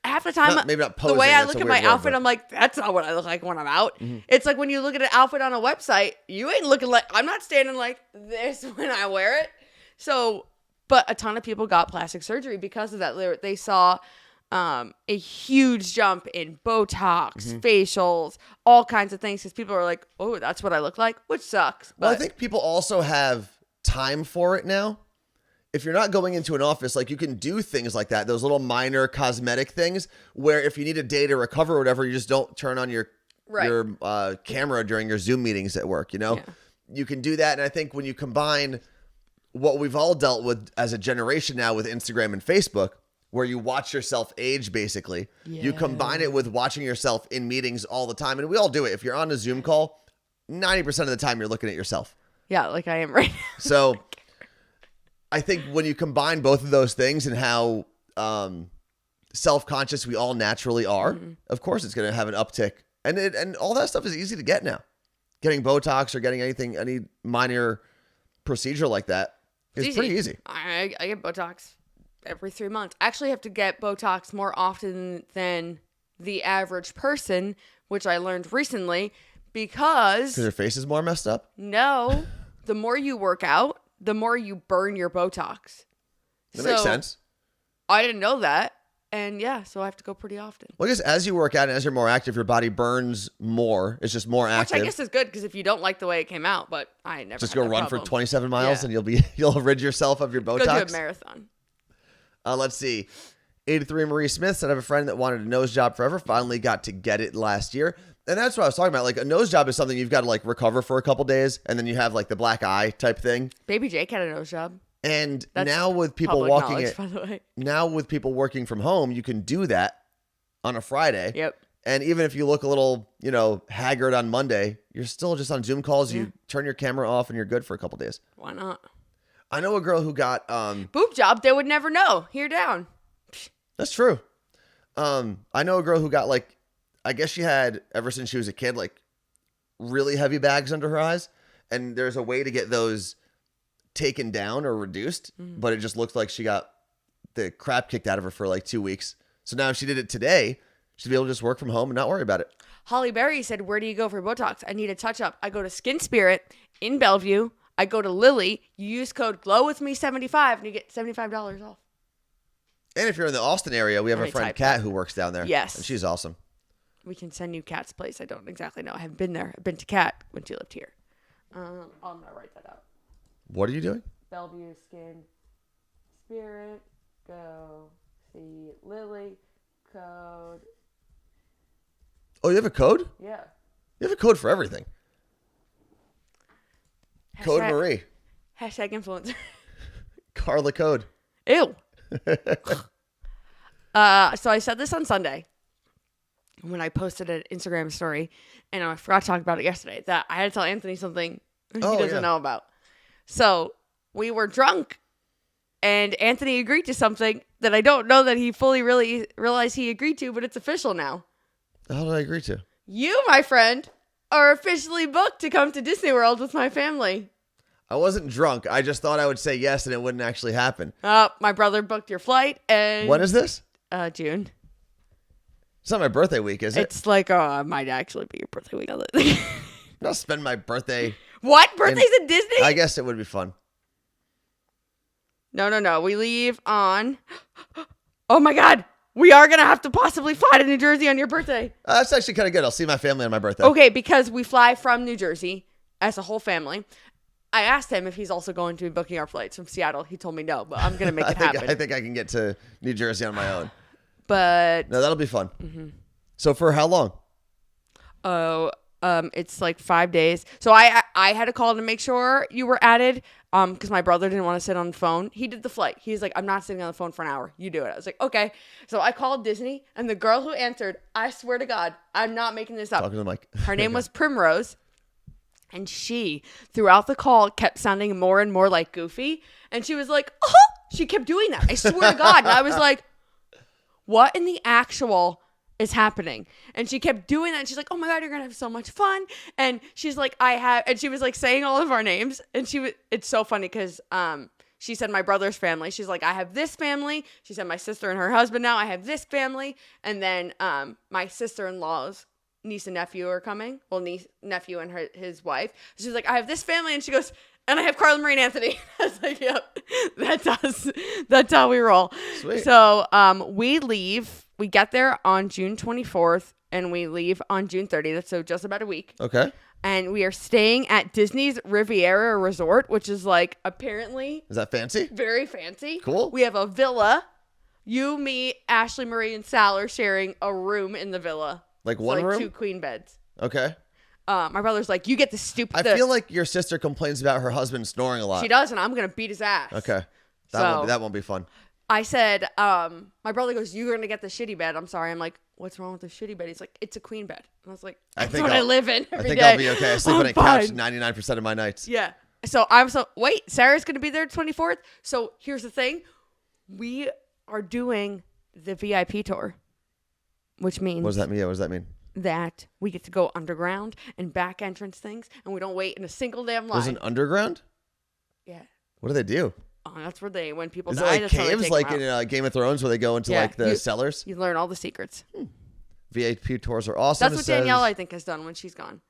half the time, maybe not posing, the way I look at my outfit, I'm like, that's not what I look like when I'm out. Mm-hmm. It's like when you look at an outfit on a website, you ain't looking like, I'm not standing like this when I wear it. So, but a ton of people got plastic surgery because of that. They saw a huge jump in Botox, facials, all kinds of things, because people are like, oh, that's what I look like, which sucks. Well, I think people also have time for it now. If you're not going into an office, like, you can do things like that, those little minor cosmetic things where if you need a day to recover or whatever, you just don't turn on your camera during your Zoom meetings at work, you know? Yeah. You can do that. And I think when you combine what we've all dealt with as a generation now with Instagram and Facebook, where you watch yourself age, basically, you combine it with watching yourself in meetings all the time. And we all do it. If you're on a Zoom call, 90% of the time you're looking at yourself. Yeah, like I am right now. So I think when you combine both of those things and how self-conscious we all naturally are, of course it's going to have an uptick. And all that stuff is easy to get now. Getting Botox or getting any minor procedure like that is pretty easy. I get Botox every 3 months. I actually have to get Botox more often than the average person, which I learned recently because your face is more messed up? No. The more you work out, the more you burn your Botox. That makes sense. I didn't know that. And yeah, so I have to go pretty often. Well, I guess as you work out and as you're more active, your body burns more. It's just more active. Which I guess is good because if you don't like the way it came out, but I never just go run for 27 miles and you'll rid yourself of your Botox. Go do a marathon. Let's see. 83 Marie Smith said, I have a friend that wanted a nose job forever, finally got to get it last year. And that's what I was talking about. Like, a nose job is something you've got to, like, recover for a couple days, and then you have, like, the black eye type thing. Baby Jake had a nose job. And now with people working working from home, you can do that on a Friday. Yep. And even if you look a little, haggard on Monday, you're still just on Zoom calls. Yeah. You turn your camera off and you're good for a couple days. Why not? I know a girl who got boob job. They would never know. Here down. That's true. I know a girl who got, like, I guess she had, ever since she was a kid, like, really heavy bags under her eyes. And there's a way to get those taken down or reduced, but it just looked like she got the crap kicked out of her for like 2 weeks. So now if she did it today, she'd be able to just work from home and not worry about it. Holly Berry said, where do you go for Botox? I need a touch up. I go to Skin Spirit in Bellevue. I go to Lily. You use code GLOWWITHME75 and you get $75 off. And if you're in the Austin area, we have a friend Kat who works down there. Yes. And she's awesome. We can send you Kat's place. I don't exactly know. I haven't been there. I've been to Kat when she lived here. I'm going to write that out. What are you doing? Bellevue Skin Spirit. Go see Lily. Code. Oh, you have a code? Yeah. You have a code for everything. Code Marie. Hashtag influencer. Carla code. Ew. So I said this on Sunday when I posted an Instagram story, and I forgot to talk about it yesterday, that I had to tell Anthony something he doesn't know about. So we were drunk, and Anthony agreed to something that I don't know that he fully really realized he agreed to, but it's official now. How did I agree to? You, my friend, are officially booked to come to Disney World with my family. I wasn't drunk. I just thought I would say yes and it wouldn't actually happen. My brother booked your flight, and when is this? June. It's not my birthday week, is it? It's like, it might actually be your birthday week. I'll spend my birthday. What? Birthday's in Disney? I guess it would be fun. No. We leave on... Oh my God. We are going to have to possibly fly to New Jersey on your birthday. That's actually kind of good. I'll see my family on my birthday. Okay, because we fly from New Jersey as a whole family. I asked him if he's also going to be booking our flights from Seattle. He told me no, but I'm going to make it happen. I think I can get to New Jersey on my own. But... No, that'll be fun. Mm-hmm. So for how long? It's like 5 days. So I had to call to make sure you were added. Because my brother didn't want to sit on the phone. He did the flight. He's like, I'm not sitting on the phone for an hour. You do it. I was like, okay. So I called Disney, and the girl who answered, I swear to God, I'm not making this up. Talking to Mike. Her name was Primrose. And she, throughout the call, kept sounding more and more like Goofy. And she was like, oh, she kept doing that. I swear to God. And I was like, what in the actual is happening? And she kept doing that. And she's like, oh my God, you're going to have so much fun. And she's like, and she was like saying all of our names. And it's so funny because, she said my brother's family. She's like, I have this family. She said my sister and her husband now. I have this family. And then, my sister-in-law's niece and nephew are coming. Well, nephew and his wife. She's like, I have this family. And she goes, and I have Carla Marie and Anthony. I was like, yep, that's us. That's how we roll. Sweet. So, we leave. We get there on June 24th, and we leave on June 30th, so just about a week. Okay. And we are staying at Disney's Riviera Resort, which is like apparently... Is that fancy? Very fancy. Cool. We have a villa. You, me, Ashley, Marie, and Sal are sharing a room in the villa. Like one room? 2 queen beds. Okay. My brother's like, you get the stupid... I feel like your sister complains about her husband snoring a lot. She does, and I'm going to beat his ass. Okay. That won't be fun. I said, my brother goes, you're going to get the shitty bed. I'm sorry. I'm like, what's wrong with the shitty bed? He's like, it's a queen bed. And I was like, that's what I live in every day. I'll be okay. I sleep on a couch 99% of my nights. Yeah. So wait, Sarah's going to be there 24th. So here's the thing. We are doing the VIP tour, which means... What does that mean? Yeah, what does that mean? That we get to go underground and back entrance things, and we don't wait in a single damn line. There's an underground? Yeah. What do they do? Oh, that's where when people Is die, it like caves like in Game of Thrones where they go into like the cellars? You learn all the secrets. VIP tours are awesome. That's what Danielle, I think, has done when she's gone.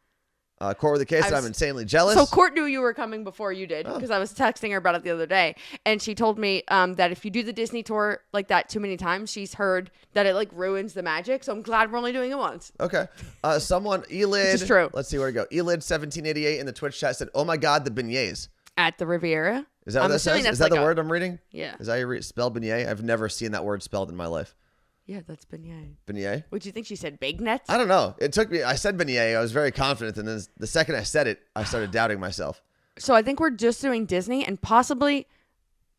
Court with the case, I'm insanely jealous. So Court knew you were coming before you did because I was texting her about it the other day. And she told me that if you do the Disney tour like that too many times, she's heard that it like ruins the magic. So I'm glad we're only doing it once. Okay. Someone, Elid. This is true. Let's see where to go. Elid1788 in the Twitch chat said, oh my God, the beignets. At the Riviera? Is that what that says? Is that the word I'm reading? Yeah. Is that how you spell beignet? I've never seen that word spelled in my life. Yeah, that's beignet. Beignet? Would you think she said big nets? I don't know. It took me, I said beignet. I was very confident. And then the second I said it, I started doubting myself. So I think we're just doing Disney and possibly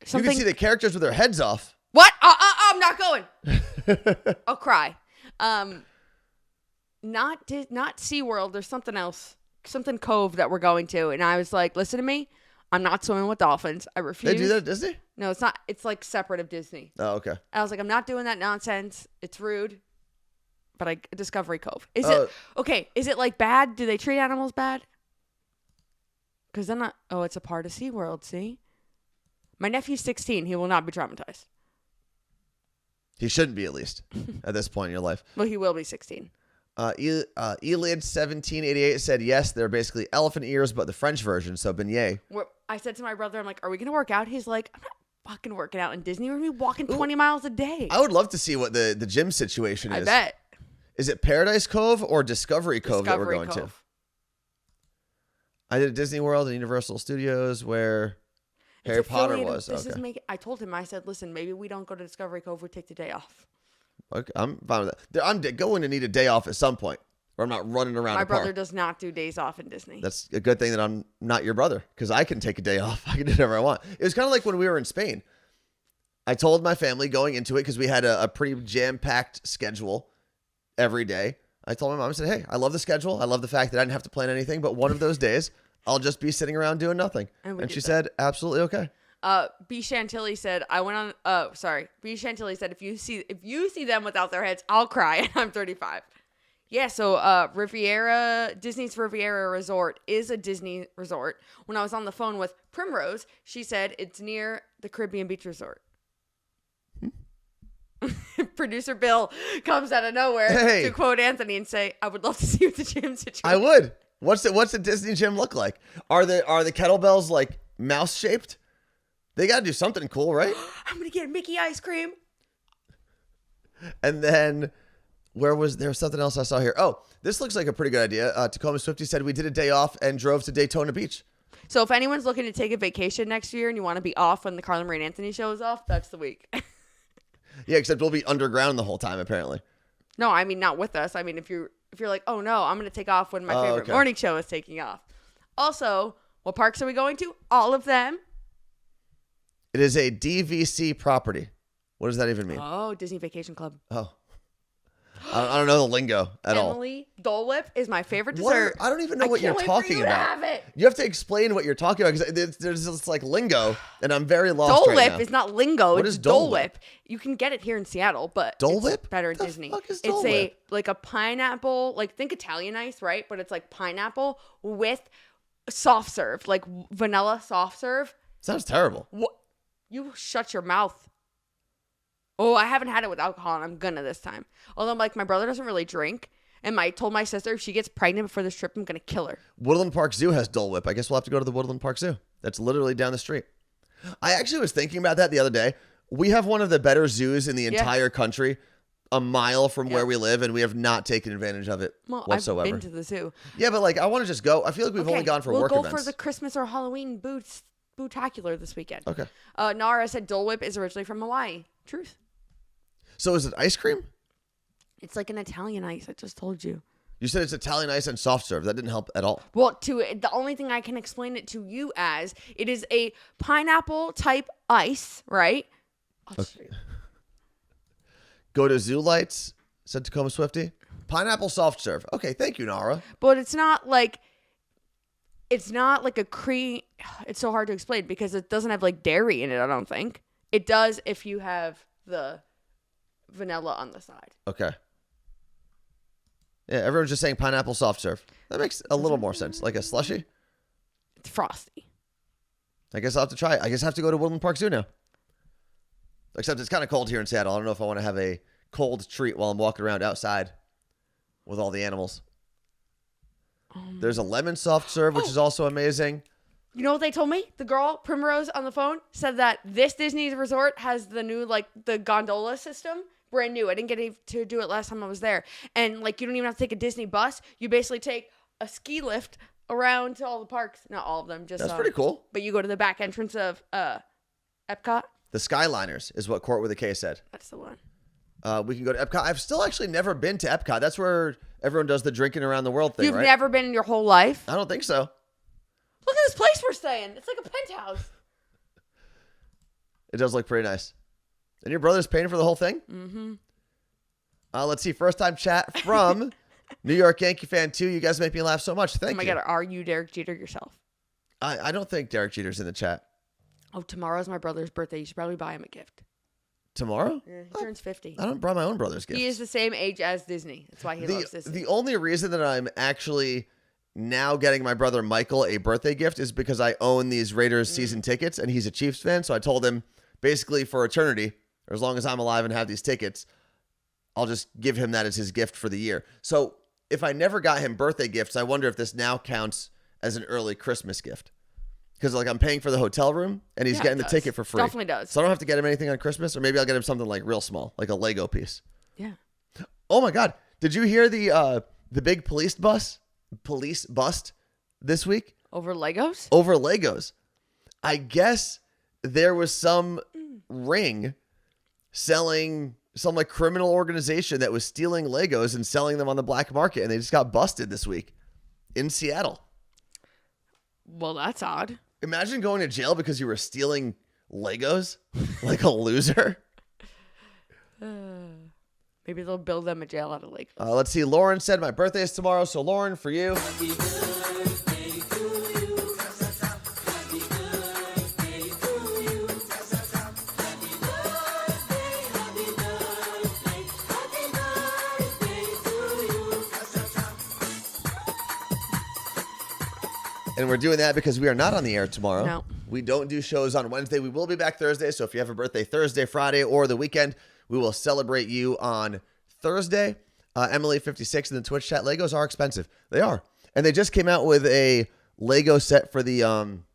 something. You can see the characters with their heads off. What? I'm not going. I'll cry. Not SeaWorld. There's something else. Something Cove that we're going to. And I was like, listen to me. I'm not swimming with dolphins. I refuse. They do that at Disney? No, it's not. It's like separate of Disney. Oh, okay. I was like, I'm not doing that nonsense. It's rude. But Discovery Cove. Is it okay? Is it like bad? Do they treat animals bad? Because then it's a part of SeaWorld, see? My nephew's 16. He will not be traumatized. He shouldn't be, at least, at this point in your life. Well, he will be 16. Elid1788 said, yes, they're basically elephant ears, but the French version, so beignet. I said to my brother, I'm like, are we going to work out? He's like, I'm not fucking working out in Disney. We're going to be walking 20 miles a day. I would love to see what the gym situation is. I bet. Is it Paradise Cove or Discovery Cove that we're going to? I did Disney World and Universal Studios where Harry Potter was. I told him, I said, listen, maybe we don't go to Discovery Cove. We take the day off. Okay, I'm fine with that. I'm going to need a day off at some point, or I'm not running around My a park. brother does not do days off in Disney. That's a good thing that I'm not your brother, because I can take a day off. I can do whatever I want. It was kind of like when we were in Spain. I told my family going into it, because we had a pretty jam-packed schedule every day. I told my mom, I said, hey, I love the schedule. I love the fact that I didn't have to plan anything, but one of those days, I'll just be sitting around doing nothing. And she said, absolutely okay. B. Chantilly said, B. Chantilly said, if you see them without their heads, I'll cry, and I'm 35. Yeah, so Disney's Riviera Resort is a Disney resort. When I was on the phone with Primrose, she said it's near the Caribbean Beach Resort. Producer Bill comes out of nowhere to quote Anthony and say, I would love to see what the gym situation. I would. What's the Disney gym look like? Are the kettlebells like mouse shaped? They got to do something cool, right? I'm going to get Mickey ice cream. And then there was something else I saw here. Oh, this looks like a pretty good idea. Tacoma Swifty said we did a day off and drove to Daytona Beach. So if anyone's looking to take a vacation next year and you want to be off when the Carla Marie and Anthony show is off, that's the week. Yeah, except we'll be underground the whole time, apparently. No, I mean, not with us. I mean, if you're like, oh no, I'm going to take off when my favorite morning show is taking off. Also, what parks are we going to? All of them. It is a DVC property. What does that even mean? Oh, Disney Vacation Club. Oh. I don't know the lingo at all. Emily, Dole Whip is my favorite dessert. I don't even know what you're talking about. You have to explain what you're talking about, because there's this like lingo, and I'm very lost Dole right Whip now. is not lingo. What it's is Dole Whip. You can get it here in Seattle, but Dole Whip? Better in The Disney. fuck is Dole It's Whip? like a pineapple, like think Italian ice, right? But it's like pineapple with soft serve, like vanilla soft serve. Sounds terrible. What? You shut your mouth. Oh, I haven't had it with alcohol, and I'm gonna this time. Although, like, my brother doesn't really drink, and I told my sister if she gets pregnant before this trip, I'm gonna kill her. Woodland Park Zoo has Dole Whip. I guess we'll have to go to the Woodland Park Zoo. That's literally down the street. I actually was thinking about that the other day. We have one of the better zoos in the entire country, a mile from where we live, and we have not taken advantage of it whatsoever. I've been to the zoo. Yeah, but like, I want to just go. I feel like we've only gone for work events. We'll go for the Christmas or Halloween Bootacular this weekend. Okay. Nara said Dole Whip is originally from Hawaii. Truth. So is it ice cream? It's like an Italian ice. I just told you. You said it's Italian ice and soft serve. That didn't help at all. Well, the only thing I can explain it to you as, it is a pineapple type ice, right? Okay. Go to Zoo Lights, said Tacoma Swifty. Pineapple soft serve. Okay, thank you, Nara. But it's not like a cream. It's so hard to explain because it doesn't have like dairy in it, I don't think. It does if you have the vanilla on the side. Okay. Yeah, everyone's just saying pineapple soft serve. That makes a little more sense. Like a slushie? It's frosty. I guess I'll have to try it. I guess I have to go to Woodland Park Zoo now. Except it's kind of cold here in Seattle. I don't know if I want to have a cold treat while I'm walking around outside with all the animals. There's a lemon soft serve, which is also amazing. You know what they told me? The girl, Primrose, on the phone said that this Disney resort has the new, like, the gondola system. Brand new. I didn't get to do it last time I was there. And, like, you don't even have to take a Disney bus. You basically take a ski lift around to all the parks. Not all of them. Just That's pretty cool. But you go to the back entrance of Epcot. The Skyliners is what Court with a K said. That's the one. We can go to Epcot. I've still actually never been to Epcot. That's where everyone does the drinking around the world thing, You've right? never been in your whole life? I don't think so. Look at this place we're staying. It's like a penthouse. It does look pretty nice. And your brother's paying for the whole thing? Mm-hmm. Let's see. First time chat from New York Yankee fan 2. You guys make me laugh so much. Thank you. Oh my God. Are you Derek Jeter yourself? I don't think Derek Jeter's in the chat. Oh, tomorrow's my brother's birthday. You should probably buy him a gift. Tomorrow? Yeah, he turns 50. I don't buy my own brother's gifts. He is the same age as Disney. That's why he loves Disney. The only reason that I'm actually now getting my brother Michael a birthday gift is because I own these Raiders season tickets, and he's a Chiefs fan. So I told him basically for eternity, or as long as I'm alive and have these tickets, I'll just give him that as his gift for the year. So if I never got him birthday gifts, I wonder if this now counts as an early Christmas gift. Because like I'm paying for the hotel room and he's getting the ticket for free. Definitely does. So I don't have to get him anything on Christmas, or maybe I'll get him something like real small, like a Lego piece. Yeah. Oh my God. Did you hear the big police bust this week? Over Legos? Over Legos. I guess there was some ring selling some like criminal organization that was stealing Legos and selling them on the black market, and they just got busted this week in Seattle. Well, that's odd. Imagine going to jail because you were stealing Legos like a loser. Maybe they'll build them a jail out of Legos. Let's see. Lauren said my birthday is tomorrow. So Lauren, for you. And we're doing that because we are not on the air tomorrow. No. We don't do shows on Wednesday. We will be back Thursday. So if you have a birthday Thursday, Friday, or the weekend, we will celebrate you on Thursday. Emily56 in the Twitch chat. Legos are expensive. They are. And they just came out with a Lego set for the Home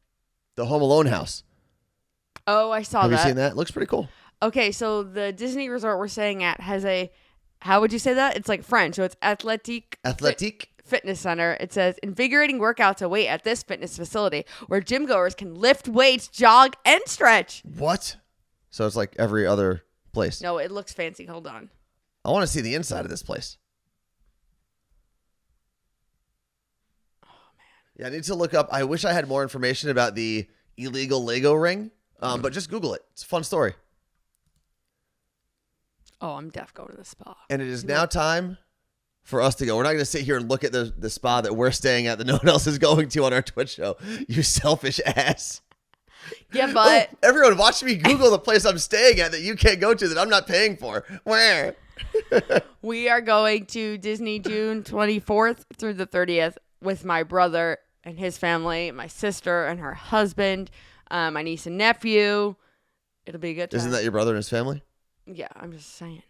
Alone house. Oh, I saw that. that. Have you seen that? It looks pretty cool. Okay, so the Disney resort we're staying at has a, how would you say that? It's like French. So it's Athletic. Fitness Center. It says invigorating workouts await at this fitness facility where gym goers can lift weights, jog, and stretch. What? So it's like every other place. No, it looks fancy. Hold on. I want to see the inside of this place. Oh, man. Yeah, I need to look up. I wish I had more information about the illegal Lego ring, but just Google it. It's a fun story. Oh, I'm deaf going to the spa. And it is now time for us to go. We're not going to sit here and look at the spa that we're staying at that no one else is going to on our Twitch show. You selfish ass. Yeah, but... Oh, everyone, watch me Google the place I'm staying at that you can't go to that I'm not paying for. Where? We are going to Disney June 24th through the 30th with my brother and his family, my sister and her husband, my niece and nephew. It'll be a good time. Isn't that your brother and his family? Yeah, I'm just saying.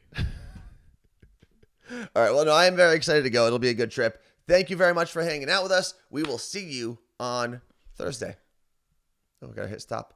All right. Well, no, I am very excited to go. It'll be a good trip. Thank you very much for hanging out with us. We will see you on Thursday. Oh, we got to hit stop.